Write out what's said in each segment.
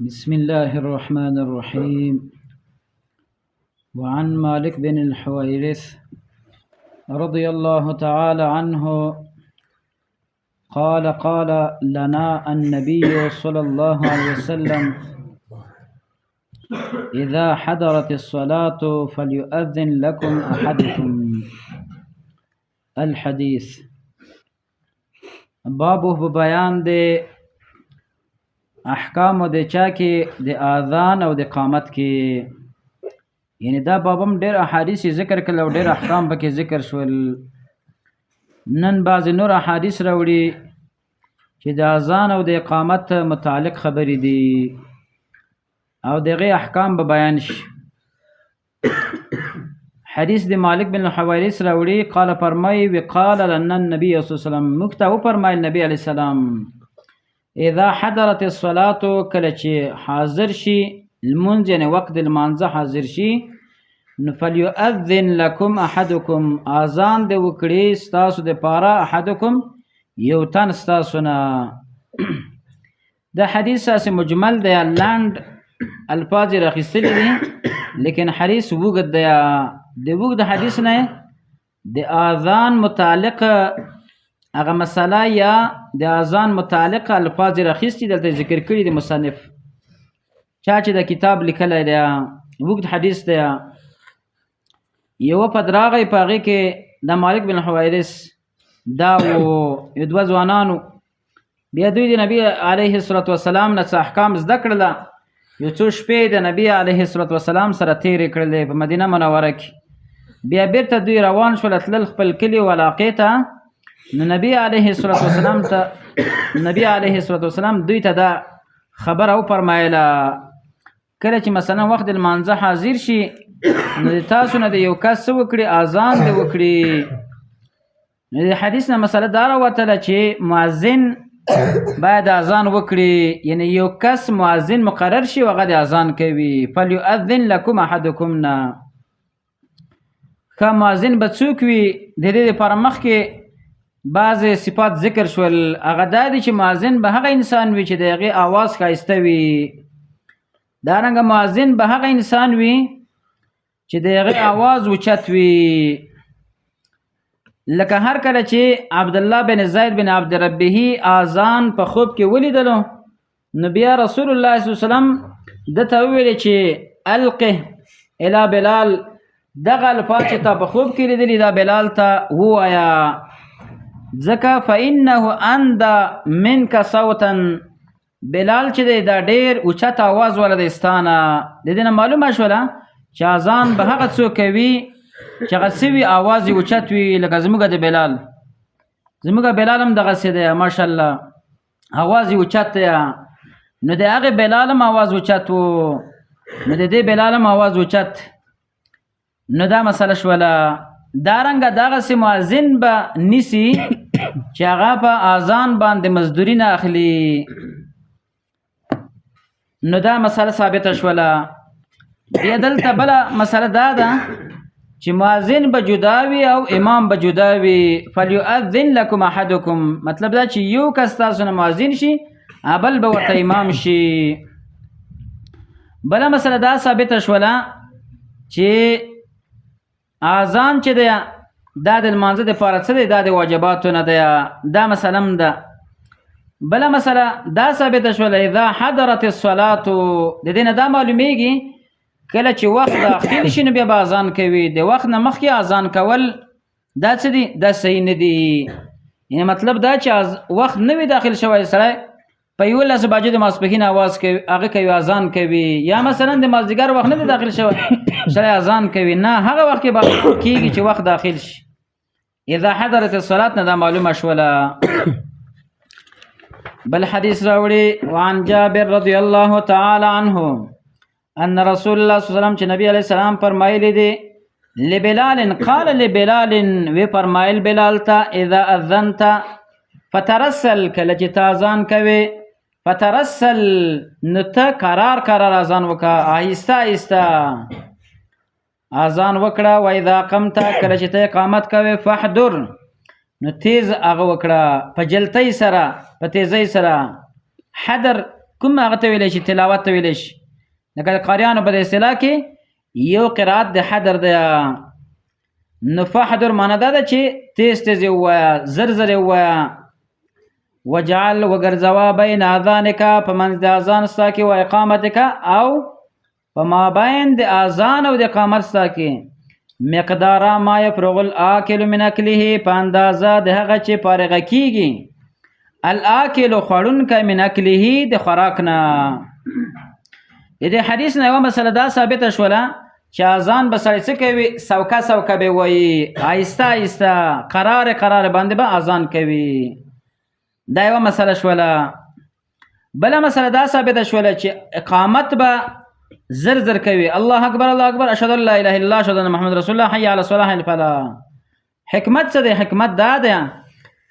بسم الله الرحمن الرحيم. وعن مالك بن الحويرث رضي الله تعالى عنه قال لنا النبي صلى الله عليه وسلم: إذا حضرت الصلاة فليؤذن لكم أحدكم. الحديث. بابه بیان د احکام د چا کې د اذان او د اقامت کې، یعنی دا بابم ډېر احادیث ذکر کړل او ډېر احکام پکې ذکر شول. نن بعض نور احادیث راوړي چې د اذان او د اقامت متعلق خبرې دي او دغه احکام به بیان شي. حدیث د مالک بن الحویرث راوړي، قال فرمای وقال لنا النبي صلی الله علیه وسلم، مکتو فرمایل نبی علیہ السلام: اذا حضرت الصلاة، کله چې حاضر شي المنځ، یعنی وقت المانځه حاضر شي، نو فلیؤذن لکم احدکم، اذان د وکړي ستاسو د پاره، احدکم یو تن ستاسو نه. د حدیث اساس مجمل دی، لاند الفاظ راخستلی دي، لیکن حدیث وګد دی. د وګد حدیث نه د اذان متعلق هغه مسله یا د اذان متعلق الفاظ راخستی دلته ذکر کړي د مصنف چا چې د کتاب لیکلی دی. وګد حدیث دی. یو پدراغی پاغي کې د مالک بن حویرث دا یو دوه ځوانانو بیا دوی د نبی علیه الصلاة والسلام نه احکام زده کړله. یو څو شپې د نبی علیه الصلاة والسلام سره تیرې کړلې په مدینه منوره کې. بیا بیرته دوی روان شول تلل خپل کلي او علاقې ته. نو نبی علیه الصلاة والسلام دوی ته دا خبره وفرمایله، کله چې مثلا وخت المانځه حاضر شي نو تاسو نه د یو کس څه وکړي، اذان دې وکړي. نو د حدیث نه مسله دا راوتله چې مؤذن باید اذان وکړي، یعنی یو کس مؤذن مقرر شي هغه د اذان کوي. فلیؤذن لکم احدکم نه، ښه مؤذن به څوک وي؟ د دې لپاره مخکې بعض صفات ذکر شول. هغه دا دي چې مؤذن به هغه انسان وي چې د هغې اواز ښایسته وي. دارنګه مؤذن به هغه انسان وي چې د هغې اواز اوچت وي. لکه هر کله چې عبدالله بن زید بن عبد ربه اذان په خوب کې ولیدلو، نو بیا رسول الله صلی الله علیه وسلم دته وویل چې القه الی بلال، دغه الفاظ چې تا په خوب کې لیدلي دا بلال ته ووایه، ځکه فانه اندى منک صوتا، بلال چې دی دا ډېر اوچت آواز والا دی ستانه. د دې نه معلومه شوله چې اذان به هغه څوک کوي چې هغه څه وي آواز یې اوچت وي، لکه زموږ د بلال. زموږ بلال هم دغسې دی ماشاءالله، آواز یې اوچت دی. نو د هغې بلال هم آواز اوچت و، نو د دې بلال هم آواز اوچت. نو دا مسله شوله. دارنګه دغسې مؤذن به نیسي چې هغه په اذان باندې مزدوري نه اخلي. نو دا مسله ثابته شوله. بیا دلته بله مسله دا ده چې مؤذن به جدا وي او امام به جدا وي. فلیؤذن لکم احدکم، مطلب دا چې یو کس تاسو نه مؤذن شي، بل به ورته امام شي. بله مسله دا ثابته شوله چې اذان چې دی دا د لمانځه دپاره څه دی، دا د واجباتو نه دی. دا مسله هم ده. بله مسله دا ثابته شوله اذا حضرت الصلاة، د دې نه دا معلومیږي کله چې وخت داخل شي نو بیا به اذان کوي. د وخت نه مخکې اذان کول دا څه دي؟ دا صحیح نه دي. یعنی مطلب دا چې وخت نه وي داخل شوی، سړی په 11 بجې د ماسپښین اواز کوي، هغه کوي اذان کوي، یا مثلا د مازدیګر وخت نه دی داخل شوی سړی اذان کوي، نه هغه وخت کې به کېږي چې وخت داخل شي. اذا حضرت الصلاة نه دا معلومه شوله. بل حدیث راوړي، وعن جابر رضی الله تعالی عنه ان رسول الله صلی الله علیه وسلم، چې نبی علیہ السلام فرمایلی دی، لبلال قال لبلال، وی فرمایل بلال ته، اذا اذنت فترسل، کله چې ته اذان کوي، فترسل نو ته قرار قرار اذان وکړه، آهسته آهسته اذان وکړه. و اذا قمت، کله چې ته اقامت کوي، فحضر نو تیز هغه وکړه، په جلتۍ سره، په تیزۍ سره. حضر کوم هغه ته ویلی شي تلاوت ته ویلی شي لکه د قاریانو په اصطلاح کې یو قرات د حدر دی نو فحدر معنا دا ده چې تیز تیز ووایه زر زر ووایه وجعل وګرځوه بین اذانک په منځ د اذان ستا کې و اقامتک او په مابین د اذان او د اقامت ستا کې مقدار ما یفرغ الاکل من اکله په اندازه د هغه چې فارغه کیږي الاکل خوړونکی من اکله د خوراک نه د دې حدیث نه یوه مسله دا ثابته شوله چې اذان به سړی څه کوي سوکه سوکه به وایي آهسته آهسته قرار قرار باندې به اذان کوي دا یوه مسله شوله بله مسله دا ثابته شوله چې اقامت به زر زر کوي الله اکبر الله اکبر اشهد ان لا اله الا الله اشهد ان محمد رسول الله حي على الصلاه حي الفلاح حکمت څه دی حکمت دا دی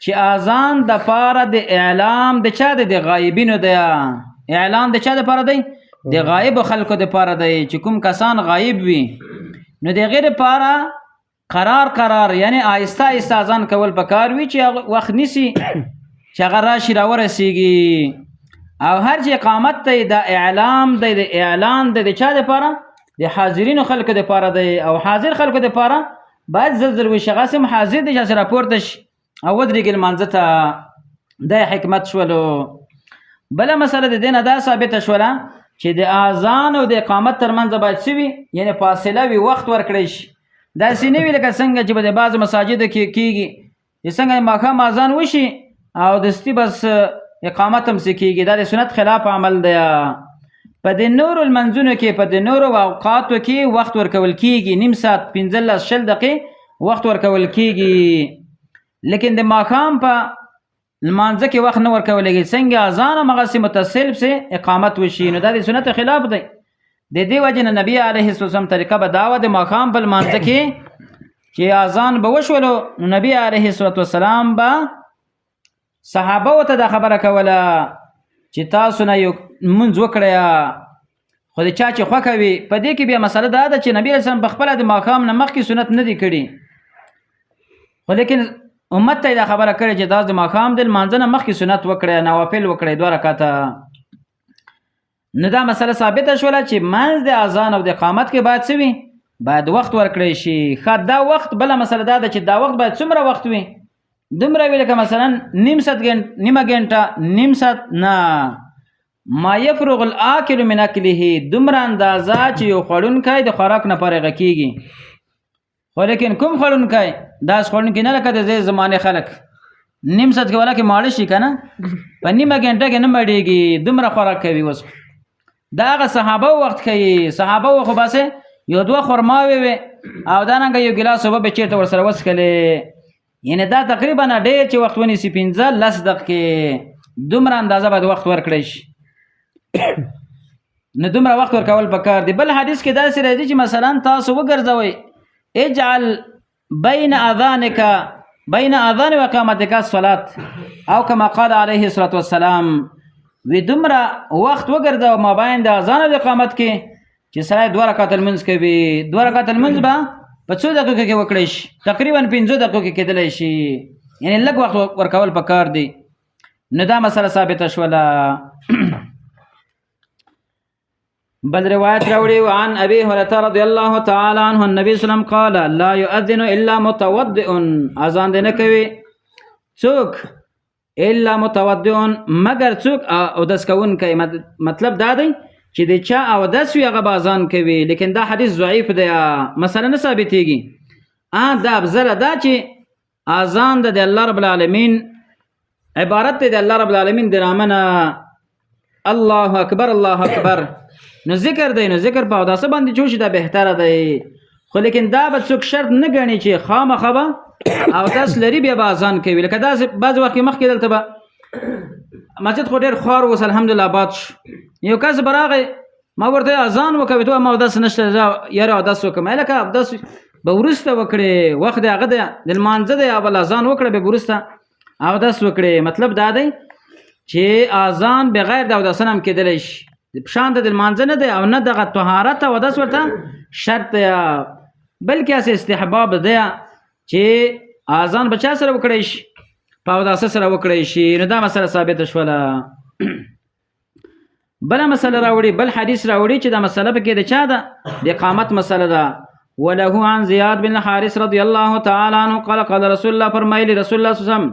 چې اذان د پاره د اعلام د چا د غایبینو دی اعلان د چا د پاره دی د غایب خلکو د پاره دی چې کوم کسان غایب وي نو د غیر پاره قرار قرار یعنی آهسته آهسته اذان کول پکار وي چې وخت نیسی چې هغه راشي راورسیږي او هر چې اقامت دی د اعلام دی د اعلان دی د چا د پاره د حاضرینو خلکو د پاره دی او حاضر خلکو د پاره باید زلزل وي چې هغه سم حاضر دی چې راپورته شي او ودرېږي لمانځه ته د حکمت شولو بله مسله د دې نه دا ثابته شوله چې د اذان او د اقامت ترمنځ باید څه وي یعنې فاصله وي وخت ورکړی شي داسې نه وي لکه څنګه چې به د بعضو مساجدو کې کېږي چې څنګه د ماښام اذان وشي او دستي بس اقامت هم څه کېږي دا د سنت خلاف عمل دی په د نورو لمنځونو کې په د نورو اوقاتو کې وخت ورکول کېږي نیم ساعت 15 شل دقیقې وخت ورکول کېږي لیکن د ماښام په لمانځه کې وخت نه ورکولیږي څنګه اذان همغسې متصل پسې اقامت وشي نو دا د سنت خلاف دی د دې وجې نه نبي علیه السلام طریقه به دا وه د ماښام په لمانځه کې چې اذان به وشولو نو نبي علیه السلام به صحابه ته دا خبره کوله چې تاسو نه یو لمونځ وکړئ خو د چا چې خوښه وي په دې کې بیا مسله دا ده چې نبي اسلام پخپله د ماښام نه مخکې سنت نه دي کړي خو لیکن امت ته دا خبره کړې چې تاسو د ماښام د لمانځه نه مخکې سنت وکړئ نوافل وکړئ 2 رکعته نو دا مسله ثابته شوله چې منځ د اذان او د اقامت کې باید څه وي باید وخت ورکړی شي ښه دا وخت بله مسله دا ده چې دا وخت باید څومره وخت وي دومره وي لکه مثلا نیمه ګنټه نیم ساعت نه ما یفرغ الاکل من اکله دومره اندازه چې یو خوړونکی د خوراک نه فارغه کېږي خو لیکن کوم خوړونکی داس خوړونکی نه لکه د دې زمانې خلک نیم ساعت کې والا کې ماړه شي که نه په نیمه ګنټه کې نه مړېږي دومره خوراک کوي اوس دا هغه صحابه وخت کوي صحابه خو باسې یو 2 خرماوې وې او دارنګه یو ګیلاس اوبه به چېرته ورسره وڅښلې یعنې دا تقریبا ډېر چې وخت ونیسي 15 دقیقې دومره اندازه باید وخت ورکړی شي نو دومره وخت ورکول پکار دی بل حدیث کې داسې راځي چې مثلا تاسو وګرځوئ اجعل بین اذان و اقامتک الصلاة او کما قال علیه الصلاة والسلام وی دومره وخت وګرځوه مابین د اذان او د اقامت کې چې سړی 2 رکعت لمونځ کوي 2 رکعت لمونځ به په 2 دقیقو کې وکړی شي تقریبا 15 دقیقو کې کېدلی شي یعنې لږ وخت ورکول پکار دی نو دا مسله ثابته شوله بل روایت راوړي عن ابي هريره رضي الله تعالى عنه النبي صلى الله عليه وسلم قال لا يؤذن الا متوضئ اذان نه کوي څوک الا متوضئ مگر څوک او داس کوون کوي مطلب دا دی چې د چا او داس وی هغه اذان کوي لیکن دا حدیث ضعیف دی مثلا نه ثابتېږي دا افضل دا چې اذان د الله رب العالمین عبارت دی د الله رب العالمین د نامه الله اکبر الله اکبر نو ذکر دی نو ذکر په اوداسه باندې جوړ شي دا بهتره دی خو لیکن دا به څوک شرط نه ګڼي چې خامخا به اوداس لري بیا به اذان کوي لکه داسې بعض وخت مخکې دلته به مسجد خو ډېر خوار اوس الحمدلله آباد شو یو کس به راغی ما ورته اذان وکوي ته ما اوداس نشته یاره اوداس وکړم هلکه اوداس به وروسته وکړې وخت د هغه دی د لمانځه دی او بل اذان وکړه بیا به وروسته اوداس وکړې مطلب دا دی چې اذان بغیر د اوداسه نه هم کېدلی شي شان د لمانځه نه دی او نه دغه طهارت او اودس ورته شرط دی بلکې هسې استحباب دی چې اذان به چا سره وکړی شي په اوداسه سره وکړی شي نو دا مسله ثابته شوله بل مسله راوړي بل حدیث راوړي چې دا مسله پکې د چا ده د اقامت مسله ده. وله عن زياد بن الحارث رضي الله تعالى عنه قال قال رسول الله فرمایلی رسول الله صلی الله علیه وسلم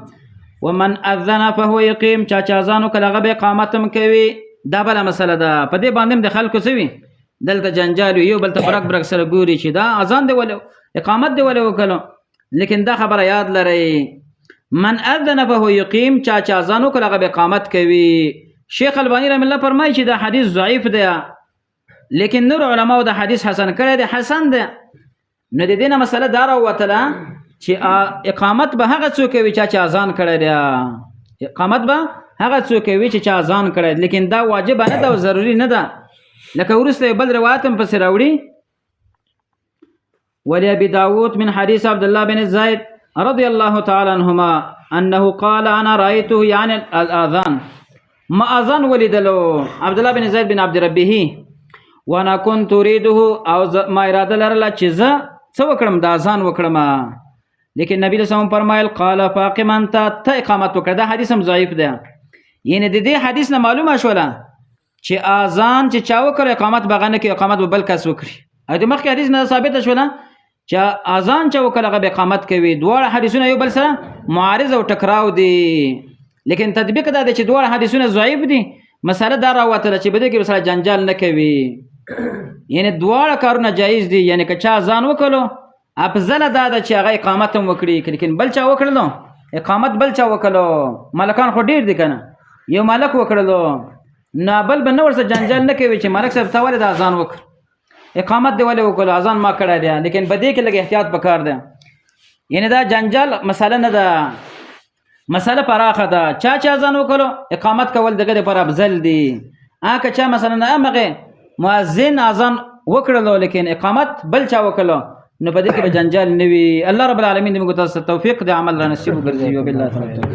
ومن اذن فهو يقيم چا اذان کله غو اقامتم کوي دا بل مسله ده. په دې باندې د خلکو سوي دلته جنجال یو بل ته برک سره ګوري چې دا اذان دی ولو اقامت دی ولو وکړو، لیکن دا خبره یاد لرئ من اذن فهو يقيم چا اذان کله غو اقامت کوي. شیخ البانی رحم الله فرمایي چې دا حدیث ضعیف دی، لیکن نور علماء دا حدیث حسن کړی دی. حسن دی نو د دې نه مسله دا راوتله چې اقامت به هغه څوک کوي چې اذان کړی دی، اقامت به هغه څوک کوي چې اذان کړی دی، لیکن دا واجب نه ده او ضروري نه ده. لکه ورسته بل روایت هم پسې راوړي ولی ابي داود من حديث عبد الله بن زيد رضي الله تعالى عنهما انه قال انا رايته يعني الاذان ما اذان ولدلو عبد الله بن زيد بن عبد ربه وانا كنت اريده او ما اراده لرله چې زه څه وکړم دا اذان وکړم، لیکن نبی رسول الله فرمایل قال فاقم انت اقامت وکړه. دا حدیث هم ضعیف دی. یعنی د دې حدیث نه معلومه شوله چې اذان چې چا وکړ اقامت بغانه کې اقامت به بل کس وکړي. ا دې مخکې حدیث نه ثابت شوله چې اذان چا وکړ هغه اقامت کوي. دواړه حدیثونه یو بل سره معارض او ټکراو دي، لیکن تطبیق دا دی چې دواړه حدیثونه ضعیف دي. مسله دا راوتله چې بده کې سره جنجال نه کوي، یعنی دواړه کارونه جایز دي. یعنی که چا اذان وکړو افضل دا ده چې هغه اقامت هم وکړي، لیکن بل چا وکړلو اقامت بل چا وکړلو ملکان خو ډیر دي کنه، یو ملک وکړلو نه بل به نور څه جنجال نه کوي چې ملک صاحب ته ولې د اذان وکړ اقامت دی ولې وکړو اذان ما کړی دی، لیکن بده کې لږ احتیاط پکار دی. یعنی دا جنجال مسله نه ده، مسله پراخه ده. چا اذان وکړو اقامت کول دغه لپاره افضل دي. که چا مثلا امغه مؤذن اذان وکړلو لیکن اقامت بل چا وکړلو نو په دې کې به جنجال نه وي. الله رب العالمین دې موږ ته توفیق د عمل را نصیب وګرځي. وبالله توفیق.